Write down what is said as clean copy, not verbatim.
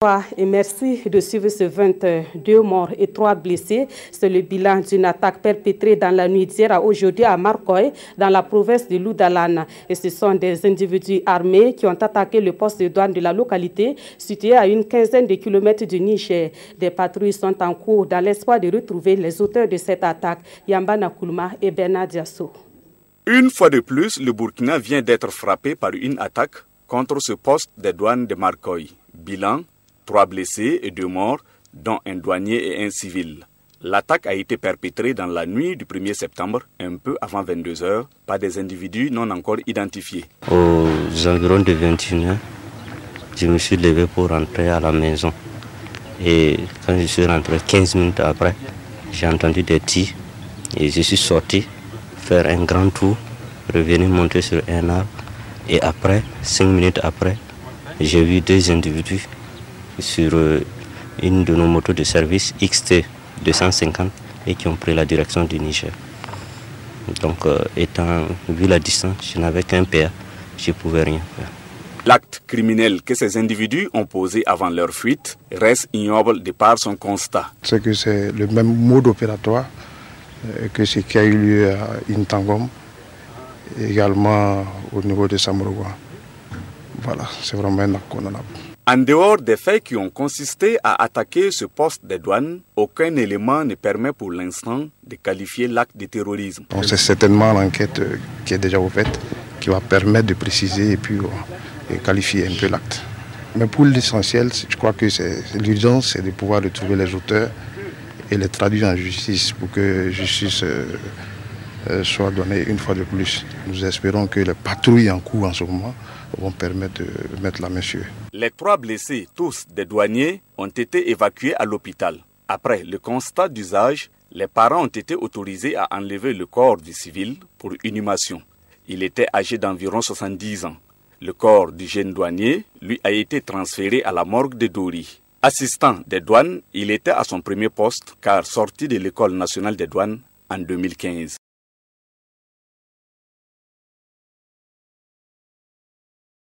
Moustapha et merci de suivre ce 22 morts et 3 blessés. C'est le bilan d'une attaque perpétrée dans la nuit d'hier à aujourd'hui à Marcoy, dans la province de Loudalan. Et ce sont des individus armés qui ont attaqué le poste de douane de la localité, situé à une quinzaine de kilomètres du Niger. Des patrouilles sont en cours dans l'espoir de retrouver les auteurs de cette attaque, Yamba Nakoulma et Bernard Diasso. Une fois de plus, le Burkina vient d'être frappé par une attaque contre ce poste des douanes de Marcoy. Bilan, 3 blessés et 2 morts, dont un douanier et un civil. L'attaque a été perpétrée dans la nuit du 1er septembre, un peu avant 22 h, par des individus non encore identifiés. Aux environs de 21 h, je me suis levé pour rentrer à la maison. Et quand je suis rentré 15 minutes après, j'ai entendu des tirs et je suis sorti faire un grand tour, revenir monter sur un arbre. Et après, 5 minutes après, j'ai vu 2 individus sur une de nos motos de service XT 250 et qui ont pris la direction du Niger. Donc, vu la distance, je n'avais qu'un PA, je ne pouvais rien faire. L'acte criminel que ces individus ont posé avant leur fuite reste ignoble de par son constat. C'est que c'est le même mode opératoire que ce qui a eu lieu à Intangom, également au niveau de Samoroua. Voilà, c'est vraiment un acte condamnable. En dehors des faits qui ont consisté à attaquer ce poste des douanes, aucun élément ne permet pour l'instant de qualifier l'acte de terrorisme. Donc c'est certainement l'enquête qui est déjà ouverte qui va permettre de préciser et puis qualifier un peu l'acte. Mais pour l'essentiel, je crois que l'urgence, c'est de pouvoir retrouver les auteurs et les traduire en justice pour que justice soit donnée une fois de plus. Nous espérons que les patrouilles en cours en ce moment vont permettre de mettre la main sur eux. Les 3 blessés, tous des douaniers, ont été évacués à l'hôpital. Après le constat d'usage, les parents ont été autorisés à enlever le corps du civil pour inhumation. Il était âgé d'environ 70 ans. Le corps du jeune douanier, lui, a été transféré à la morgue de Dori. Assistant des douanes, il était à son premier poste car sorti de l'école nationale des douanes en 2015.